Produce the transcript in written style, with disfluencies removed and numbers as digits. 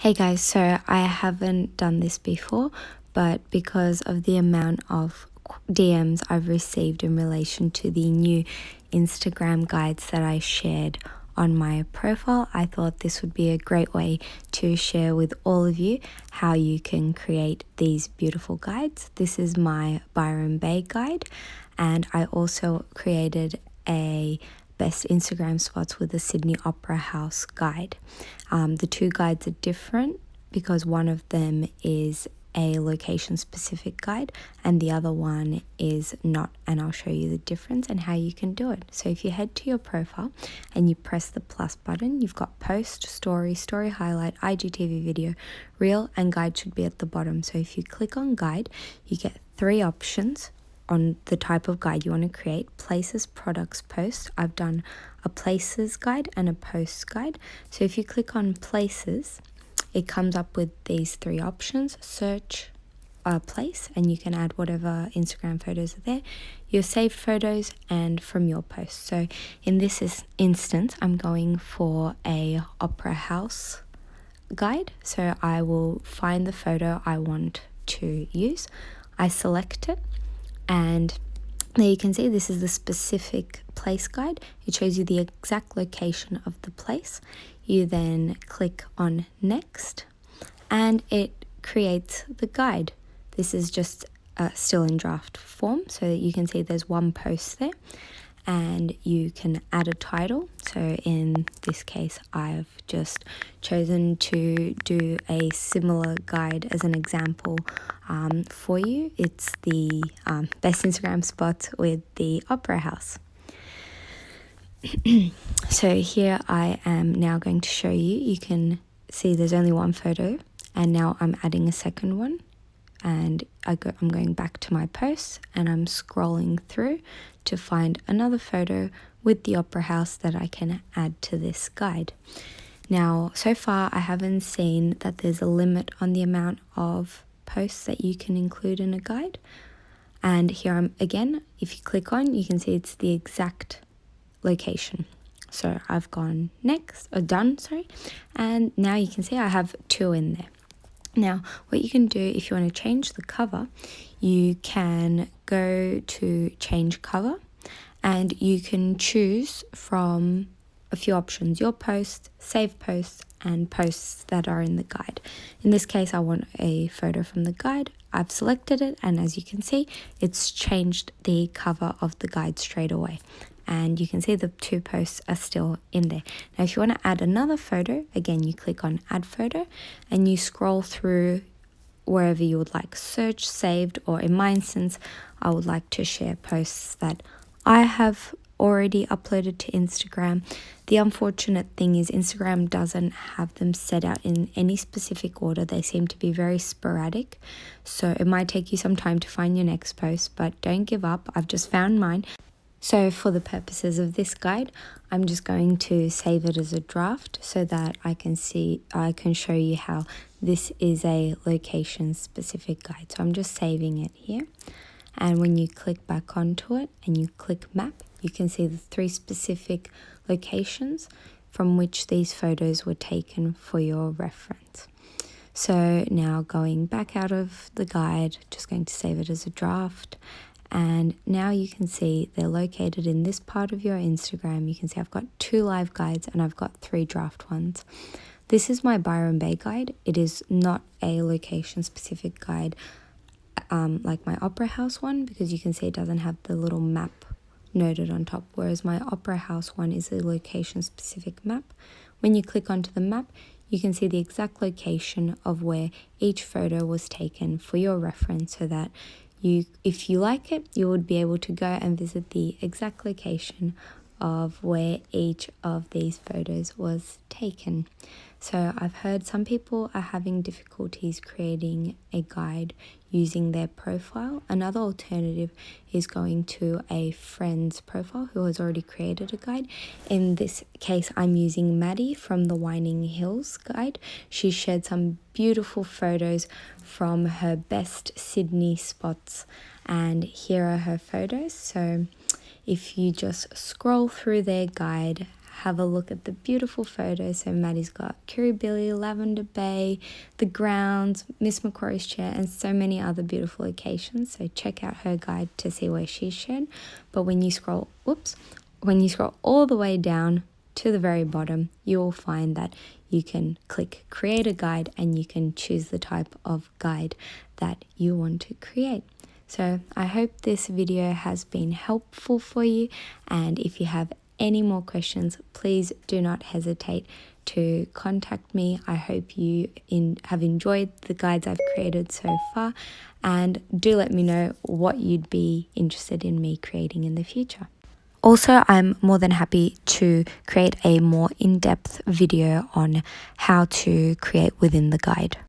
Hey guys, so I haven't done this before, but because of the amount of DMs I've received in relation to the new Instagram guides that I shared on my profile, I thought this would be a great way to share with all of you how you can create these beautiful guides. This is my Byron Bay guide, and I also created a best Instagram spots with the Sydney Opera House guide. The two guides are different because one of them is a location specific guide and the other one is not, and I'll show you the difference and how you can do it. So if you head to your profile and you press the plus button, you've got post, story, story highlight, IGTV video, reel, and guide should be at the bottom. So if you click on guide, you get three options on the type of guide you want to create: places, products, posts. I've done a places guide and a posts guide. So if you click on places, it comes up with these three options: search a place, and you can add whatever Instagram photos are there, your saved photos, and from your posts. So in this instance, I'm going for a opera house guide. So I will find the photo I want to use. I select it, and there you can see this is the specific place guide. It shows you the exact location of the place. You then click on next and it creates the guide. This is just still in draft form, so that you can see there's one post there and you can add a title. So in this case, I've just chosen to do a similar guide as an example for you. It's the best Instagram spot with the Opera House. So here I am now going to show you. You can see there's only one photo, and now I'm adding a second one. And I'm going back to my posts and I'm scrolling through to find another photo with the Opera House that I can add to this guide. Now, so far I haven't seen that there's a limit on the amount of posts that you can include in a guide. And here I'm again, if you click on, you can see it's the exact location. So I've gone next, or done, sorry. And now you can see I have two in there. Now, what you can do if you want to change the cover, you can go to change cover and you can choose from a few options: your post, save posts, and posts that are in the guide. In this case, I want a photo from the guide. I've selected it, and as you can see, it's changed the cover of the guide straight away. And you can see the two posts are still in there. Now, if you want to add another photo, again, you click on add photo and you scroll through wherever you would like, search, saved, or in my instance, I would like to share posts that I have already uploaded to Instagram. The unfortunate thing is Instagram doesn't have them set out in any specific order. They seem to be very sporadic. So it might take you some time to find your next post, but don't give up. I've just found mine. So for the purposes of this guide, I'm just going to save it as a draft so that I can show you how this is a location specific guide. So I'm just saving it here. And when you click back onto it and you click map, you can see the three specific locations from which these photos were taken for your reference. So now going back out of the guide, just going to save it as a draft. And now you can see they're located in this part of your Instagram. You can see I've got two live guides and I've got three draft ones. This is my Byron Bay guide. It is not a location specific guide like my Opera House one, because you can see it doesn't have the little map noted on top, whereas my Opera House one is a location specific map. When you click onto the map, you can see the exact location of where each photo was taken for your reference, so that if you like it, you would be able to go and visit the exact location of where each of these photos was taken. So I've heard some people are having difficulties creating a guide using their profile. Another alternative is going to a friend's profile who has already created a guide. In this case, I'm using Maddie from the Winding Hills guide. She shared some beautiful photos from her best Sydney spots, and here are her photos. So if you just scroll through their guide, have a look at the beautiful photos. So Maddie's got Kirribilli, Lavender Bay, the grounds, Miss Macquarie's chair, and so many other beautiful locations. So check out her guide to see where she's shared. But when you scroll all the way down to the very bottom, you will find that you can click create a guide and you can choose the type of guide that you want to create. So I hope this video has been helpful for you, and if you have any more questions, please do not hesitate to contact me. I hope you have enjoyed the guides I've created so far, and do let me know what you'd be interested in me creating in the future. Also, I'm more than happy to create a more in-depth video on how to create within the guide.